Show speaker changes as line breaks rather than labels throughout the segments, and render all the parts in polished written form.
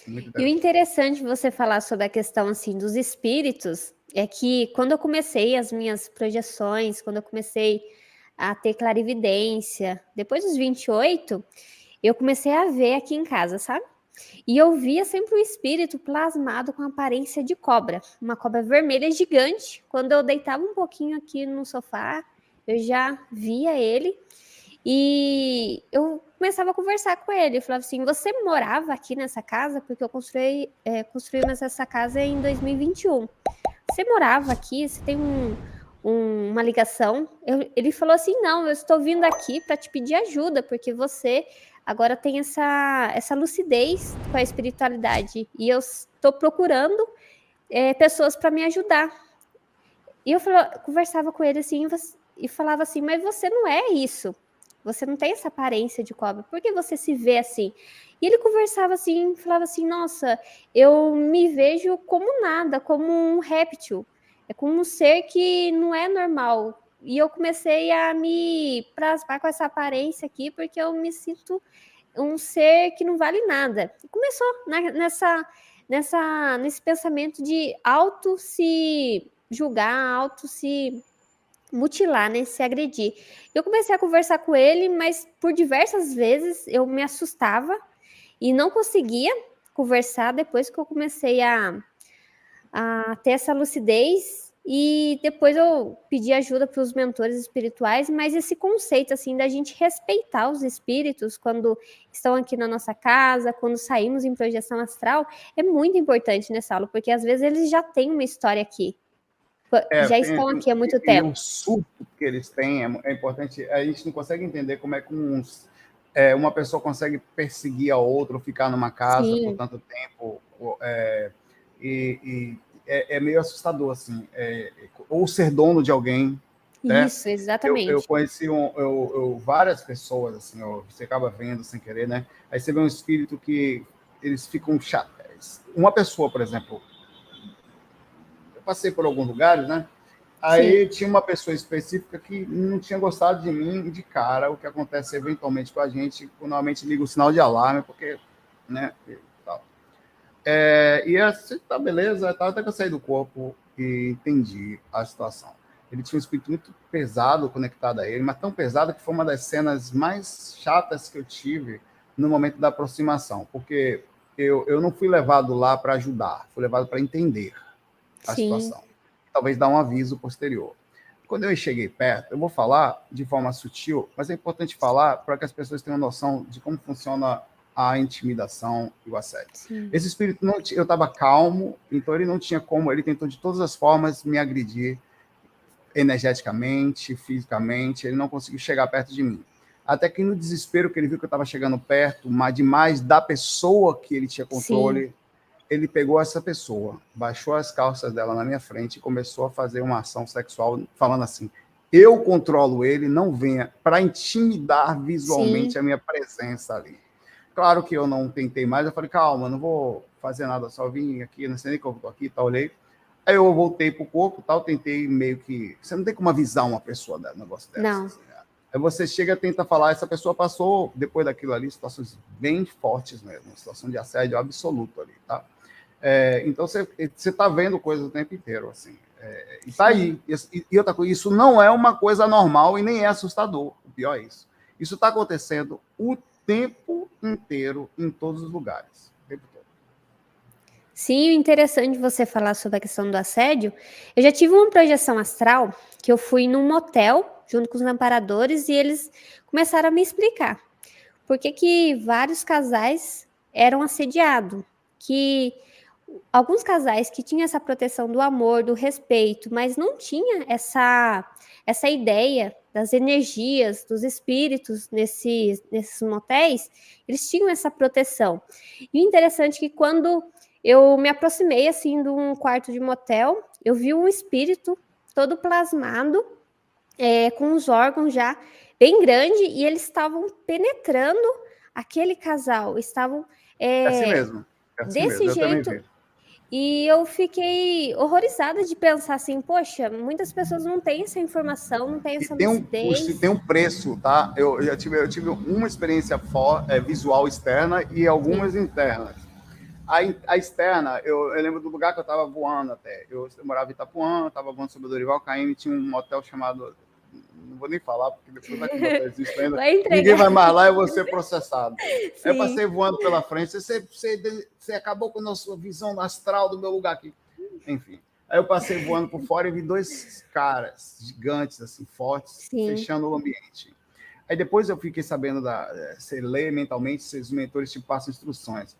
Muito
E o
interessante.
interessante de você falar sobre a questão assim dos espíritos é que quando eu comecei as minhas projeções, quando eu comecei a ter clarividência, depois dos 28, eu comecei a ver aqui em casa, sabe? E eu via sempre o espírito plasmado com aparência de cobra, uma cobra vermelha gigante. Quando eu deitava um pouquinho aqui no sofá, eu já via ele e eu começava a conversar com ele. Eu falava assim: Você morava aqui nessa casa? Porque eu construímos essa casa em 2021. Você morava aqui? Você tem uma ligação? Ele falou assim: Não, eu estou vindo aqui para te pedir ajuda, porque você agora tem essa lucidez com a espiritualidade e eu estou procurando pessoas para me ajudar. E eu conversava com ele assim e falava assim: Mas você não é isso. Você não tem essa aparência de cobra. Por que você se vê assim? E ele conversava assim, falava assim: Nossa, eu me vejo como nada, como um réptil. É como um ser que não é normal. E eu comecei a me plasmar com essa aparência aqui, porque eu me sinto um ser que não vale nada. E começou nesse pensamento de auto se julgar, auto se mutilar, né, se agredir. Eu comecei a conversar com ele, mas por diversas vezes eu me assustava e não conseguia conversar depois que eu comecei a ter essa lucidez e depois eu pedi ajuda para os mentores espirituais, mas esse conceito assim da gente respeitar os espíritos quando estão aqui na nossa casa, quando saímos em projeção astral, é muito importante nessa aula, porque às vezes eles já têm uma história aqui, já estão aqui há muito
E
tempo.
o surto que eles têm é importante. A gente não consegue entender como é que uma pessoa consegue perseguir a outra ou ficar numa casa por
Sim,
tanto tempo. É meio assustador, assim. Ou ser dono de alguém, né?
isso,
Eu
exatamente.
conheci várias pessoas, assim, você acaba vendo sem querer, né? Aí você vê um espírito que eles ficam chatos. Uma pessoa, por exemplo, eu passei por alguns lugares, né?
Sim,
Aí tinha uma pessoa específica que não tinha gostado de mim de cara, o que acontece eventualmente com a gente, normalmente liga o sinal de alarme, porque, né, e tal. E assim, tá, beleza, tá, até que eu saí do corpo e entendi a situação. Ele tinha um espírito muito pesado conectado a ele, mas tão pesado que foi uma das cenas mais chatas que eu tive no momento da aproximação, porque eu não fui levado lá para ajudar, fui levado para entender a
sim,
situação. Talvez dar um aviso posterior. Quando eu cheguei perto, eu vou falar de forma sutil, mas é importante falar para que as pessoas tenham noção de como funciona a intimidação e o assédio.
sim,
Esse espírito, não, eu estava calmo, então ele não tinha como, ele tentou de todas as formas me agredir energeticamente, fisicamente, ele não conseguiu chegar perto de mim. Até que no desespero que ele viu que eu estava chegando perto, mas demais da pessoa que ele tinha
sim,
controle, ele pegou essa pessoa, baixou as calças dela na minha frente e começou a fazer uma ação sexual, falando assim: eu controlo ele, não venha, para intimidar visualmente
sim,
a minha presença ali. Claro que eu não tentei mais, eu falei: calma, não vou fazer nada, só vim aqui, não sei nem que eu estou aqui, tá, olhei. Aí eu voltei pro corpo, tal, tentei meio que. Você não tem como avisar uma pessoa um negócio dessa.
não,
Assim, né? Aí você chega, tenta falar, essa pessoa passou, depois daquilo ali, situações bem fortes mesmo, situação de assédio absoluto ali, tá? Então você está vendo coisas o tempo inteiro, assim. E tá
sim.
aí. E outra coisa, isso não é uma coisa normal e nem é assustador. O pior é isso. Isso está acontecendo o tempo inteiro, em todos os lugares. O tempo todo.
Sim, o interessante você falar sobre a questão do assédio. Eu já tive uma projeção astral que eu fui num motel junto com os amparadores e eles começaram a me explicar por que que vários casais eram assediados, que alguns casais que tinham essa proteção do amor, do respeito, mas não tinha essa ideia das energias, dos espíritos nesses motéis, eles tinham essa proteção. E o interessante é que quando eu me aproximei assim de um quarto de motel, eu vi um espírito todo plasmado, com os órgãos já bem grande, e eles estavam penetrando aquele casal, estavam
É assim
é,
mesmo. É assim
desse
mesmo. Eu também
jeito.
vi.
E eu fiquei horrorizada de pensar assim, poxa, muitas pessoas não têm essa informação, não têm
E
essa
tem
lucidez.
um preço, tá? Eu tive uma experiência visual externa e
Sim,
algumas internas. A externa, eu lembro do lugar que eu estava voando até. Eu morava em Itapuã, estava voando sobre o Dorival Caymmi, tinha um hotel chamado... Não vou nem falar, porque depois vai que o hotel existe ainda. Ninguém vai mais lá e eu vou ser processado. Aí eu passei voando pela frente. Você acabou com a nossa visão astral do meu lugar aqui. Enfim. Aí eu passei voando por fora e vi 2 caras gigantes, assim, fortes, fechando o ambiente. Aí depois eu fiquei sabendo você lê mentalmente, os mentores te passam instruções.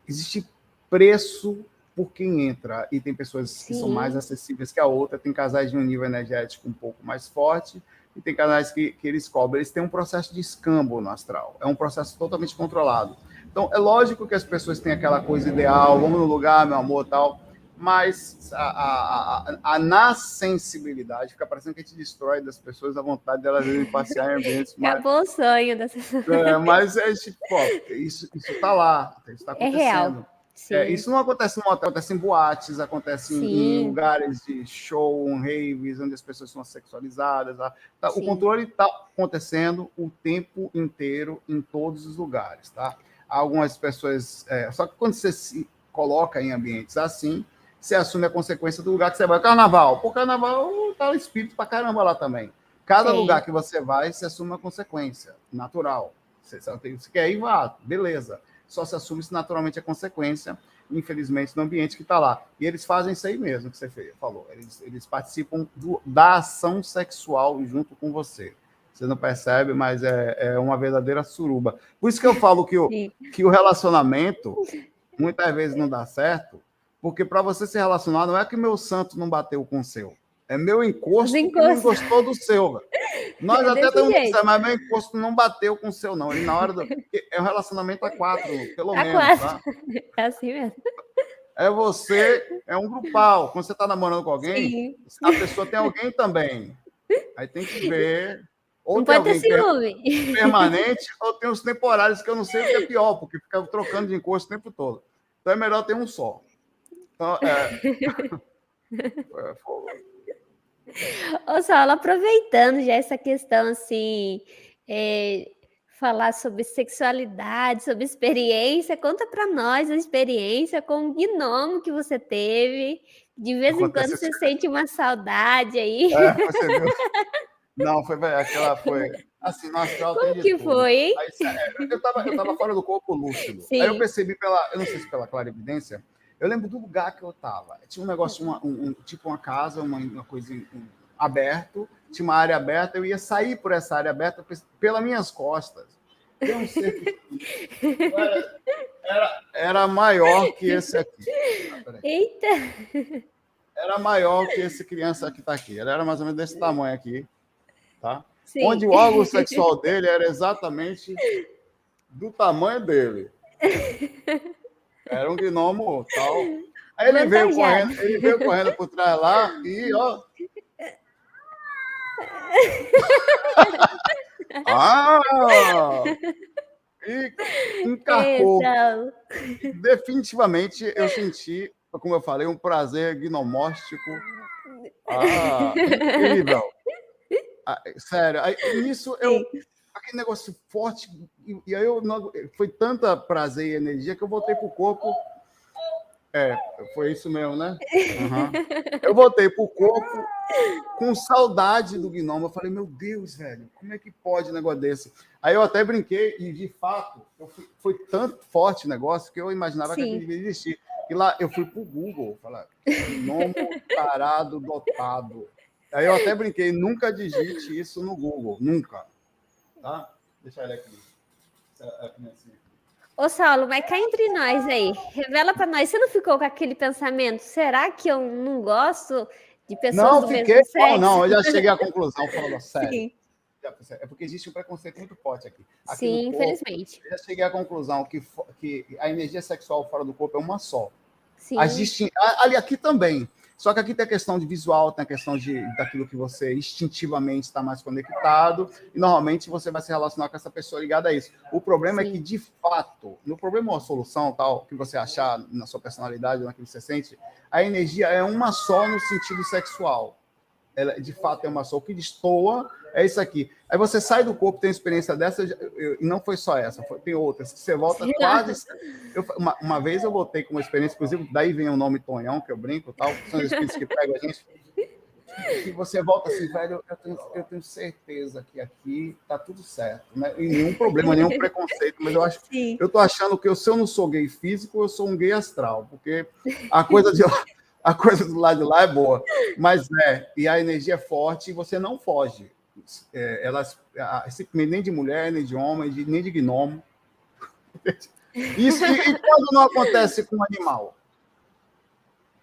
Existe preço por quem entra, e tem pessoas que são mais acessíveis que a outra, tem casais de um nível energético um pouco mais forte, e tem casais que eles cobram. Eles têm um processo de escambo no astral, é um processo totalmente controlado. Então, é lógico que as pessoas têm aquela coisa ideal, vamos no lugar, meu amor, tal, mas na sensibilidade, fica parecendo que a gente destrói das pessoas a vontade delas irem passear em ambientes mais...
Acabou o sonho dessas pessoas.
Mas isso está lá, isso está acontecendo.
É real.
Isso não acontece no hotel, acontece em boates, acontece em lugares de show, raves, onde as pessoas são sexualizadas. O controle está acontecendo o tempo inteiro em todos os lugares. Tá? Algumas pessoas... só que quando você se coloca em ambientes assim, você assume a consequência do lugar que você vai. Carnaval. Por carnaval, tá o espírito pra caramba lá também. Cada lugar que você vai, você assume uma consequência natural. Você quer ir, vá, beleza. Só se assume isso naturalmente a consequência, infelizmente, no ambiente que está lá. E eles fazem isso aí mesmo que você falou. Eles participam da ação sexual junto com você. Você não percebe, mas é uma verdadeira suruba. Por isso que eu falo que o relacionamento muitas vezes não dá certo, porque para você se relacionar, não é que meu santo não bateu com o seu. É meu encosto que não gostou do seu. Nós até temos que dizer, mas meu encosto não bateu com o seu, não. Ele, na hora do... É um relacionamento a 4, pelo menos. 4. Tá?
É assim mesmo.
É você, é um grupal. Quando você está namorando com alguém, a pessoa tem alguém também. Aí tem que ver. Ou
não
tem
pode ter
alguém permanente, ou tem os temporários, que eu não sei o que é pior, porque fica trocando de encosto o tempo todo. Então é melhor ter um só. Então,
Ô, Saulo, aproveitando já essa questão, assim, falar sobre sexualidade, sobre experiência, conta para nós a experiência com o gnomo que você teve. De vez em quando você sente uma saudade aí.
Você viu? Não, aquela foi... Assim, no astral
Como que foi, hein?
Aí, eu tava fora do corpo lúcido. Sim. Aí eu percebi eu não sei se pela clarividência, eu lembro do lugar que eu estava. Tinha um negócio, tipo uma casa, uma coisa aberto, tinha uma área aberta, eu ia sair por essa área aberta pelas minhas costas. Eu não sei que... era maior que esse aqui.
Eita!
Era maior que esse criança que está aqui. Ele era mais ou menos desse tamanho aqui. Tá?
Sim.
Onde o órgão sexual dele era exatamente do tamanho dele. Era um gnomo tal. Aí ele veio correndo por trás lá e, ó... E encarcou. Definitivamente eu senti, como eu falei, um prazer gnomóstico. Incrível. Sério, nisso aquele negócio forte, e aí foi tanta prazer e energia que eu voltei pro corpo. Foi isso mesmo, né? Uhum. Eu voltei pro corpo com saudade do gnomo. Eu falei, meu Deus, velho, como é que pode um negócio desse? Aí eu até brinquei, e de fato, foi tanto forte o negócio que eu imaginava que aquilo devia existir. E lá eu fui pro Google, falar, gnomo tarado dotado. Aí eu até brinquei, nunca digite isso no Google, nunca. Tá? Deixa ele aqui.
Ô, Saulo, mas cá entre nós aí, revela para nós, você não ficou com aquele pensamento, será que eu não gosto de pessoas do mesmo sexo?
Não, eu já cheguei à conclusão, falando sério. Sim. É porque existe um preconceito muito forte aqui.
Sim, infelizmente.
Eu já cheguei à conclusão que a energia sexual fora do corpo é uma só.
Sim.
Aqui também. Só que aqui tem a questão de visual, tem a questão daquilo que você instintivamente está mais conectado, e normalmente você vai se relacionar com essa pessoa ligada a isso. O problema é que, de fato, no problema ou a solução tal, que você achar na sua personalidade, naquilo que você sente, a energia é uma só no sentido sexual. ela de fato é uma soul, o que destoa é isso aqui. Aí você sai do corpo, tem uma experiência dessa, e não foi só essa, tem outras, que você volta quase... Uma vez eu voltei com uma experiência, inclusive, daí vem o nome Tonhão, que eu brinco, tal, são os espíritos que pegam a gente, que você volta assim, velho, eu tenho certeza que aqui tá tudo certo, né? E nenhum problema, nenhum preconceito, mas eu tô achando que se eu não sou gay físico, eu sou um gay astral, porque a coisa do lado de lá é boa, mas e a energia é forte e você não foge. Nem de mulher, nem de homem, nem de gnomo. Isso, e quando não acontece com um animal?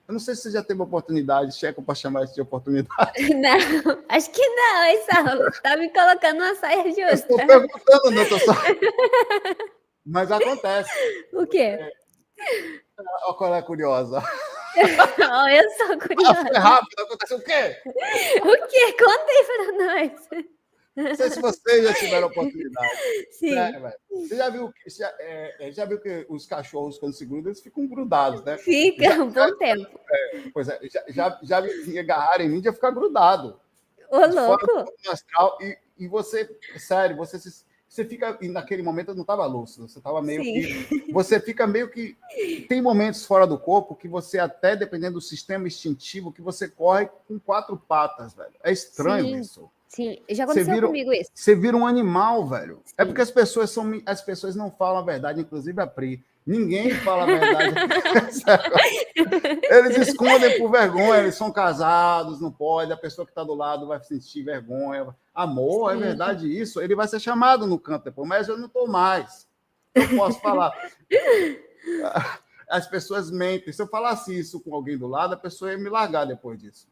Eu não sei se você já teve oportunidade, Checo, para chamar isso de oportunidade.
Não, acho que não, hein, Saulo? Tá me colocando uma saia justa.
Eu estou perguntando, não, tô só... Mas acontece.
O quê?
Olha qual é curiosa.
Oh, eu sou curiosa.
Foi rápido, aconteceu o quê?
O quê? Conta aí para nós.
Não sei se vocês já tiveram oportunidade.
Sim.
Você já viu que os cachorros, quando se grudam, eles ficam grudados, né?
Fica um bom tempo.
Pois é, já me agarraram em mim de eu ficar grudado.
Ô, louco!
Astral, e você, sério, você fica, e naquele momento eu não estava lúcido, você estava meio que... Você fica meio que... Tem momentos fora do corpo que você até, dependendo do sistema instintivo, que você corre com 4 patas, velho. É estranho isso.
Sim, já aconteceu comigo isso.
Você vira um animal, velho. Sim. É porque as pessoas não falam a verdade, inclusive a Pri. Ninguém fala a verdade. Eles escondem por vergonha, eles são casados, não pode, a pessoa que está do lado vai sentir vergonha. Amor, sim. É verdade isso? Ele vai ser chamado no canto depois, mas eu não estou mais. Eu posso falar. As pessoas mentem. Se eu falasse isso com alguém do lado, a pessoa ia me largar depois disso.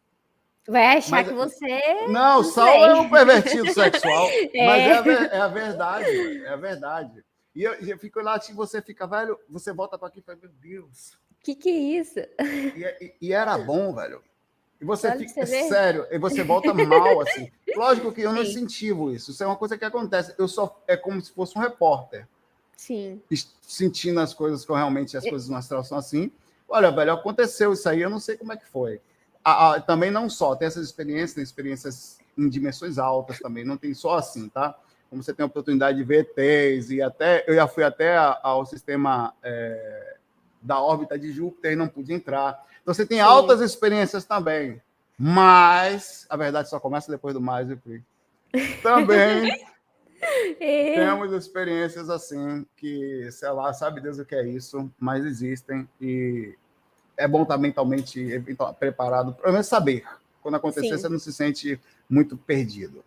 Vai achar que você...
Não, Saulo é um pervertido sexual, mas é a verdade, é a verdade. E eu fico lá, assim, você fica, velho, você volta para aqui e fala, meu Deus.
Que é isso?
E era bom, velho. E você fica, sério, e você volta mal, assim. Lógico que eu não incentivo isso, isso é uma coisa que acontece. É como se fosse um repórter.
Sim.
Sentindo as coisas que realmente as coisas no astral são assim. Olha, velho, aconteceu isso aí, eu não sei como é que foi. Também não só, tem essas experiências, tem experiências em dimensões altas também, não tem só assim, tá? Como você tem a oportunidade de ver ETs, eu já fui até ao sistema da órbita de Júpiter e não pude entrar. Então você tem altas experiências também, mas a verdade só começa depois do mais, viu? Também temos experiências assim, que, sei lá, sabe Deus o que é isso, mas existem e é bom estar mentalmente preparado, pelo menos saber. Quando acontecer, você não se sente muito perdido.